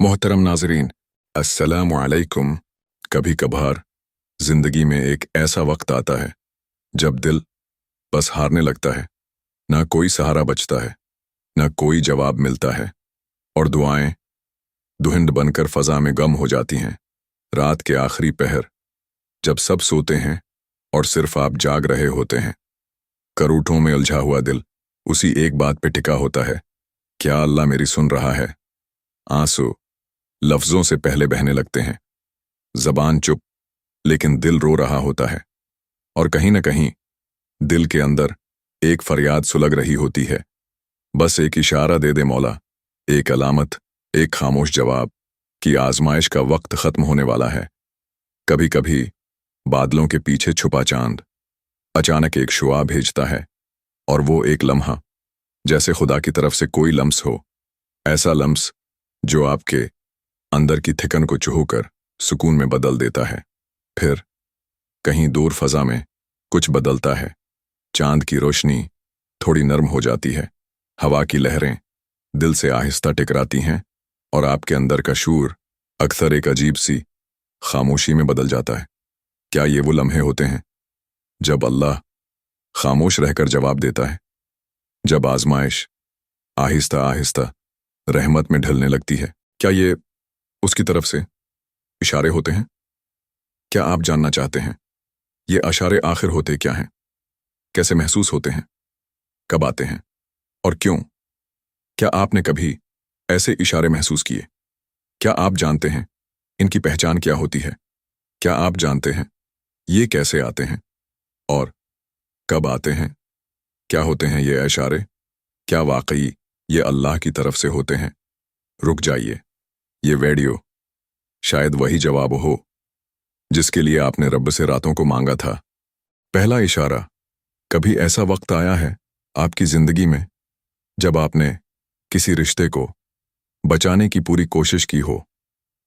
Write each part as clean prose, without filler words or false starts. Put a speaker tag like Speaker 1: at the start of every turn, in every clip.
Speaker 1: मोहतरम नाजरीन, अस्सलामु अलैकुम। कभी कभार जिंदगी में एक ऐसा वक्त आता है जब दिल बस हारने लगता है। ना कोई सहारा बचता है, ना कोई जवाब मिलता है, और दुआएं धुंध बनकर फजा में गम हो जाती हैं। रात के आखिरी पहर, जब सब सोते हैं और सिर्फ आप जाग रहे होते हैं, करूठों में उलझा हुआ दिल उसी एक बात पे टिका होता है, क्या अल्लाह मेरी सुन रहा है? आंसू लफ्जों से पहले बहने लगते हैं, जबान चुप, लेकिन दिल रो रहा होता है। और कहीं न कहीं दिल के अंदर एक फरियाद सुलग रही होती है, बस एक इशारा दे दे मौला, एक अलामत, एक खामोश जवाब कि आजमाइश का वक्त खत्म होने वाला है। कभी कभी बादलों के पीछे छुपा चांद अचानक एक शुआ भेजता है, और वो एक लम्हा जैसे खुदा की तरफ से कोई लम्स हो, ऐसा लम्स जो आपके अंदर की थिकन को चूहकर सुकून में बदल देता है। फिर कहीं दूर फजा में कुछ बदलता है, चांद की रोशनी थोड़ी नरम हो जाती है, हवा की लहरें दिल से आहिस्ता टकराती हैं, और आपके अंदर का शूर अक्सर एक अजीब सी खामोशी में बदल जाता है। क्या ये वो लम्हे होते हैं जब अल्लाह खामोश रहकर जवाब देता है, जब आजमाइश आहिस्ता आहिस्ता रहमत में ढलने लगती है? क्या ये उसकी तरफ से इशारे होते हैं? क्या आप जानना चाहते हैं ये इशारे आखिर होते क्या हैं? कैसे महसूस होते हैं? कब आते हैं और क्यों? क्या आपने कभी ऐसे इशारे महसूस किए? क्या आप जानते हैं इनकी पहचान क्या होती है? क्या आप जानते हैं ये कैसे आते हैं और कब आते हैं? क्या होते हैं ये इशारे? क्या वाकई ये अल्लाह की तरफ से होते हैं? रुक जाइए, ये वीडियो शायद वही जवाब हो जिसके लिए आपने रब से रातों को मांगा था। पहला इशारा। कभी ऐसा वक्त आया है आपकी जिंदगी में जब आपने किसी रिश्ते को बचाने की पूरी कोशिश की हो,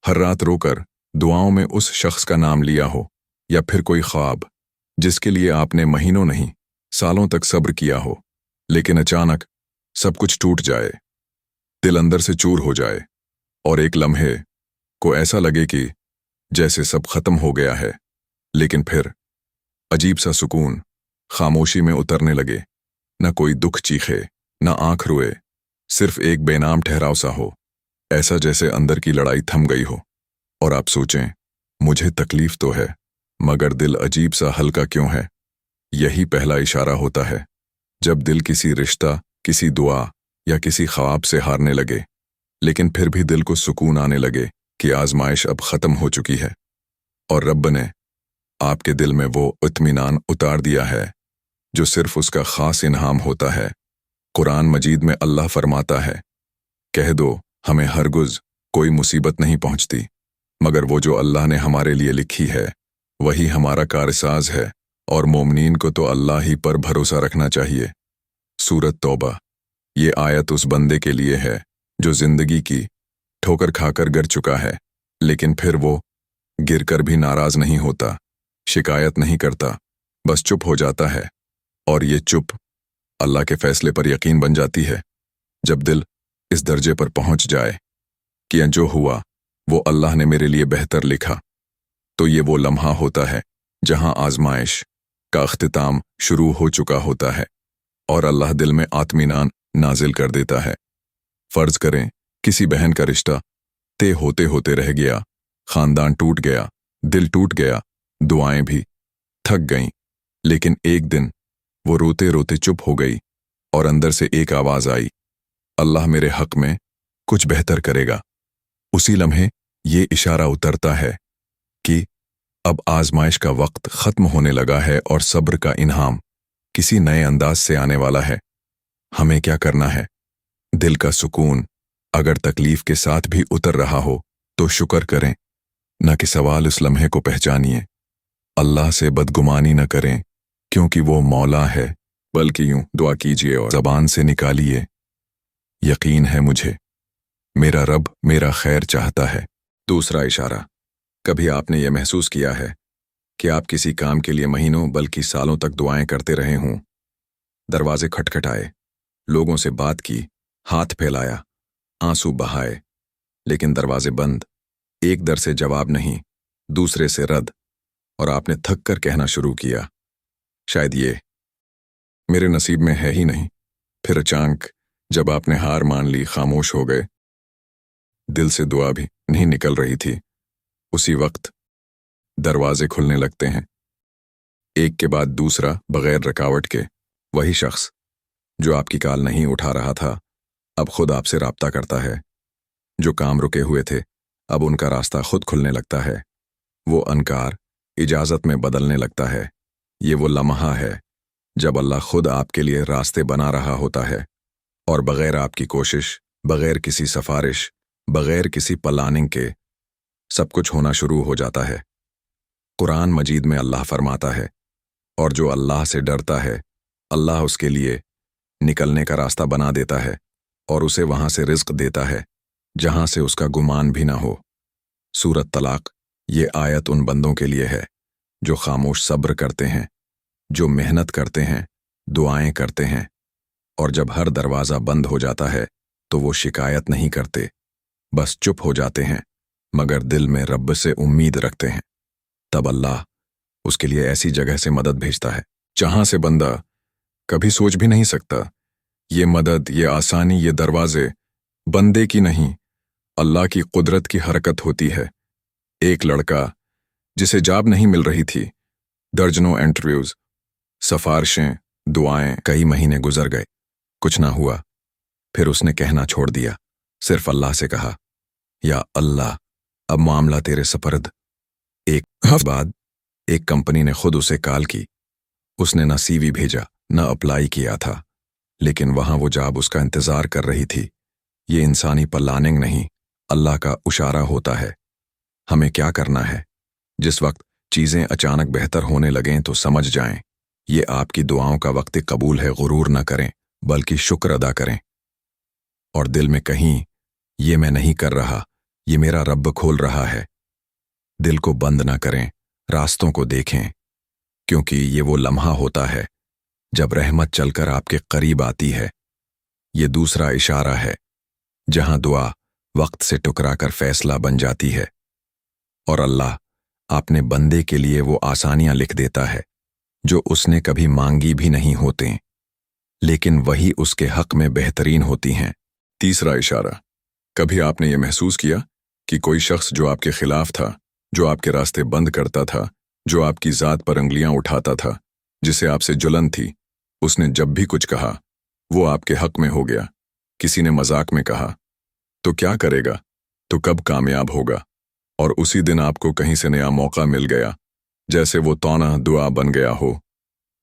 Speaker 1: हर रात रोकर दुआओं में उस शख्स का नाम लिया हो, या फिर कोई ख्वाब जिसके लिए आपने महीनों नहीं सालों तक सब्र किया हो, लेकिन अचानक सब कुछ टूट जाए, दिल अंदर से चूर हो जाए, और एक लम्हे को ऐसा लगे कि जैसे सब खत्म हो गया है, लेकिन फिर अजीब सा सुकून खामोशी में उतरने लगे। न कोई दुख चीखे, न आंख रोए, सिर्फ एक बेनाम ठहराव सा हो, ऐसा जैसे अंदर की लड़ाई थम गई हो, और आप सोचें मुझे तकलीफ तो है, मगर दिल अजीब सा हल्का क्यों है? यही पहला इशारा होता है जब दिल किसी रिश्ता, किसी दुआ या किसी ख्वाब से हारने लगे, लेकिन फिर भी दिल को सुकून आने लगे कि आजमाइश अब खत्म हो चुकी है, और रब ने आपके दिल में वो इत्मीनान उतार दिया है जो सिर्फ उसका खास इनाम होता है। कुरान मजीद में अल्लाह फरमाता है, कह दो हमें हरगिज़ कोई मुसीबत नहीं पहुंचती, मगर वो जो अल्लाह ने हमारे लिए लिखी है वही हमारा कारसाज है, और मोमिनीन को तो अल्लाह ही पर भरोसा रखना चाहिए। सूरत तौबा। ये आयत उस बंदे के लिए है जो जिंदगी की ठोकर खाकर गिर चुका है, लेकिन फिर वो गिरकर भी नाराज नहीं होता, शिकायत नहीं करता, बस चुप हो जाता है, और ये चुप अल्लाह के फैसले पर यकीन बन जाती है। जब दिल इस दर्जे पर पहुंच जाए कि जो हुआ वो अल्लाह ने मेरे लिए बेहतर लिखा, तो ये वो लम्हा होता है जहां आजमाइश का अख्तिताम शुरू हो चुका होता है, और अल्लाह दिल में आत्मीनान नाजिल कर देता है। फर्ज करें किसी बहन का रिश्ता तय होते होते रह गया, खानदान टूट गया, दिल टूट गया, दुआएं भी थक गईं, लेकिन एक दिन वो रोते रोते चुप हो गई, और अंदर से एक आवाज आई, अल्लाह मेरे हक में कुछ बेहतर करेगा। उसी लम्हे ये इशारा उतरता है कि अब आजमाइश का वक्त खत्म होने लगा है, और सब्र का इनाम किसी नए अंदाज से आने वाला है। हमें क्या करना है? दिल का सुकून अगर तकलीफ के साथ भी उतर रहा हो तो शुक्र करें, न कि सवाल उस लम्हे को पहचानिए। अल्लाह से बदगुमानी न करें, क्योंकि वो मौला है, बल्कि यूं दुआ कीजिए और ज़बान से निकालिए, यकीन है मुझे मेरा रब मेरा खैर चाहता है। दूसरा इशारा। कभी आपने ये महसूस किया है कि आप किसी काम के लिए महीनों बल्कि सालों तक दुआएं करते रहे हों, दरवाजे खटखटाए, लोगों से बात की, हाथ फैलाया, आंसू बहाए, लेकिन दरवाजे बंद, एक दर से जवाब नहीं, दूसरे से रद्द, और आपने थक कर कहना शुरू किया, शायद ये मेरे नसीब में है ही नहीं। फिर अचानक जब आपने हार मान ली, खामोश हो गए, दिल से दुआ भी नहीं निकल रही थी। उसी वक्त दरवाजे खुलने लगते हैं, एक के बाद दूसरा, बगैर रुकावट के। वही शख्स जो आपकी कॉल नहीं उठा रहा था अब खुद आपसे राब्ता करता है। जो काम रुके हुए थे अब उनका रास्ता खुद खुलने लगता है। वो अनकार इजाजत में बदलने लगता है। ये वो लम्हा है जब अल्लाह खुद आपके लिए रास्ते बना रहा होता है, और बगैर आपकी कोशिश, बगैर किसी सिफारिश, बगैर किसी प्लानिंग के सब कुछ होना शुरू हो जाता है। कुरान मजीद में अल्लाह फरमाता है, और जो अल्लाह से डरता है अल्लाह उसके लिए निकलने का रास्ता बना देता है और उसे वहां से रिज्क देता है जहां से उसका गुमान भी ना हो। सूरत तलाक। ये आयत उन बंदों के लिए है जो खामोश सब्र करते हैं, जो मेहनत करते हैं, दुआएं करते हैं, और जब हर दरवाज़ा बंद हो जाता है तो वो शिकायत नहीं करते, बस चुप हो जाते हैं, मगर दिल में रब से उम्मीद रखते हैं। तब अल्लाह उसके लिए ऐसी जगह से मदद भेजता है जहां से बंदा कभी सोच भी नहीं सकता। ये मदद, ये आसानी, ये दरवाजे बंदे की नहीं, अल्लाह की कुदरत की हरकत होती है। एक लड़का जिसे जॉब नहीं मिल रही थी, दर्जनों इंटरव्यूज, सिफारिशें, दुआएं, कई महीने गुजर गए, कुछ ना हुआ। फिर उसने कहना छोड़ दिया, सिर्फ अल्लाह से कहा, या अल्लाह अब मामला तेरे सपर्द। एक हफ्ते बाद एक कंपनी ने खुद उसे कॉल की। उसने ना सीवी भेजा, ना अप्लाई किया था, लेकिन वहां वो जॉब उसका इंतजार कर रही थी। ये इंसानी प्लानिंग नहीं, अल्लाह का इशारा होता है। हमें क्या करना है? जिस वक्त चीजें अचानक बेहतर होने लगें तो समझ जाएं, ये आपकी दुआओं का वक्त कबूल है। गुरूर न करें, बल्कि शुक्र अदा करें। और दिल में कहीं, ये मैं नहीं कर रहा, ये मेरा रब खोल रहा है। दिल को बंद ना करें, रास्तों को देखें, क्योंकि ये वो लम्हा होता है जब रहमत चलकर आपके करीब आती है। ये दूसरा इशारा है जहां दुआ वक्त से टकराकर फैसला बन जाती है, और अल्लाह अपने बंदे के लिए वो आसानियां लिख देता है जो उसने कभी मांगी भी नहीं होते, लेकिन वही उसके हक में बेहतरीन होती हैं। तीसरा इशारा। कभी आपने ये महसूस किया कि कोई शख्स जो आपके खिलाफ था, जो आपके रास्ते बंद करता था, जो आपकी ज़ात पर अंगलियां उठाता था, जिसे आपसे जुलन थी, उसने जब भी कुछ कहा वो आपके हक में हो गया। किसी ने मजाक में कहा, तो क्या करेगा, तो कब कामयाब होगा, और उसी दिन आपको कहीं से नया मौका मिल गया, जैसे वो तौना दुआ बन गया हो।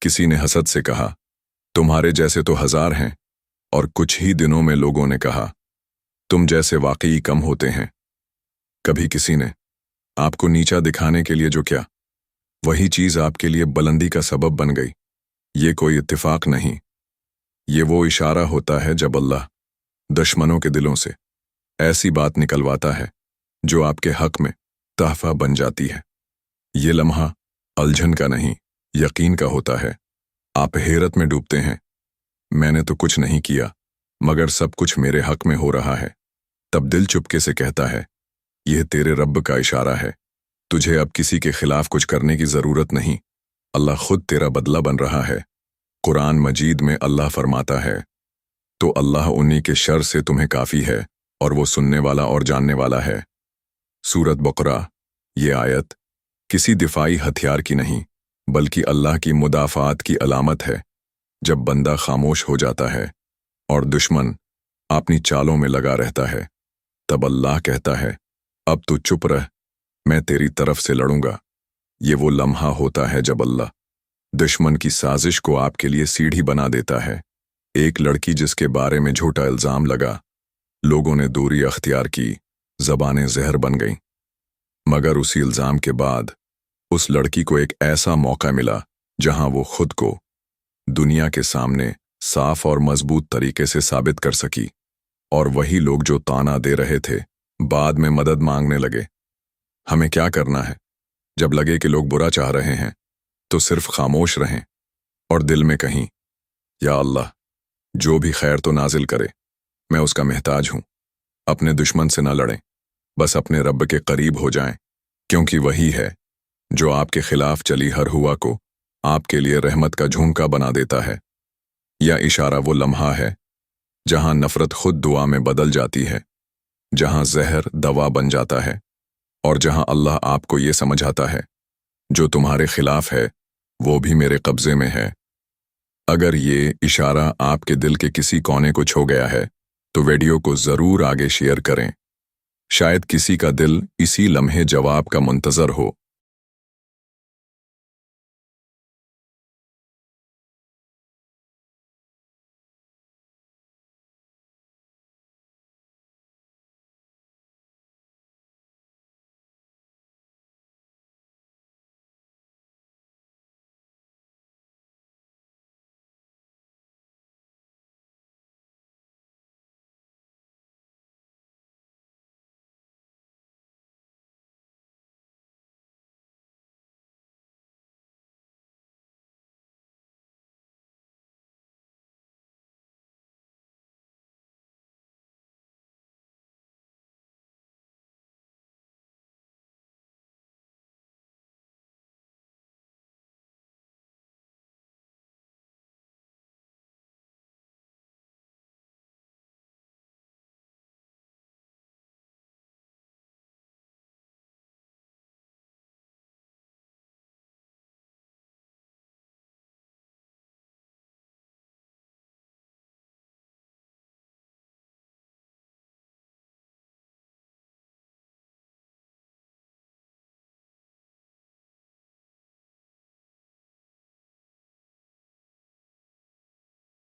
Speaker 1: किसी ने हसद से कहा, तुम्हारे जैसे तो हजार हैं, और कुछ ही दिनों में लोगों ने कहा, तुम जैसे वाकई कम होते हैं। कभी किसी ने आपको नीचा दिखाने के लिए जो किया, वही चीज आपके लिए बुलंदी का सबब बन गई। ये कोई इत्तेफाक नहीं, ये वो इशारा होता है जब अल्लाह दुश्मनों के दिलों से ऐसी बात निकलवाता है जो आपके हक में तहफा बन जाती है। ये लम्हा उलझन का नहीं, यकीन का होता है। आप हैरत में डूबते हैं, मैंने तो कुछ नहीं किया, मगर सब कुछ मेरे हक में हो रहा है। तब दिल चुपके से कहता है, यह तेरे रब का इशारा है, तुझे अब किसी के खिलाफ कुछ करने की जरूरत नहीं, अल्लाह खुद तेरा बदला बन रहा है। कुरान मजीद में अल्लाह फरमाता है, तो अल्लाह उन्हीं के शर से तुम्हें काफी है, और वो सुनने वाला और जानने वाला है। सूरत बकरा। ये आयत किसी दिफाई हथियार की नहीं, बल्कि अल्लाह की मुदाफात की अलामत है। जब बंदा खामोश हो जाता है और दुश्मन अपनी चालों में लगा रहता है, तब अल्लाह कहता है, अब तू चुप रह, मैं तेरी तरफ से लड़ूंगा। ये वो लम्हा होता है जब अल्लाह दुश्मन की साजिश को आपके लिए सीढ़ी बना देता है। एक लड़की जिसके बारे में झूठा इल्जाम लगा, लोगों ने दूरी अख्तियार की, ज़बानें जहर बन गईं, मगर उसी इल्जाम के बाद उस लड़की को एक ऐसा मौका मिला जहां वो खुद को दुनिया के सामने साफ और मजबूत तरीके से साबित कर सकी। और वही लोग जो ताना दे रहे थे, बाद में मदद मांगने लगे। हमें क्या करना है? जब लगे कि लोग बुरा चाह रहे हैं तो सिर्फ खामोश रहें और दिल में कहीं, या अल्लाह जो भी खैर तो नाजिल करे, मैं उसका मोहताज हूं। अपने दुश्मन से ना लड़ें, बस अपने रब के करीब हो जाएं, क्योंकि वही है जो आपके खिलाफ चली हर हुआ को आपके लिए रहमत का झोंका बना देता है। यह इशारा वो लम्हा है जहां नफरत खुद दुआ में बदल जाती है, जहां जहर दवा बन जाता है, और जहां अल्लाह आपको ये समझाता है जो तुम्हारे खिलाफ है वो भी मेरे कब्जे में है। अगर ये इशारा आपके दिल के किसी कोने को छू गया है तो वीडियो को ज़रूर आगे शेयर करें। शायद किसी का दिल इसी लम्हे जवाब का मुंतज़र हो।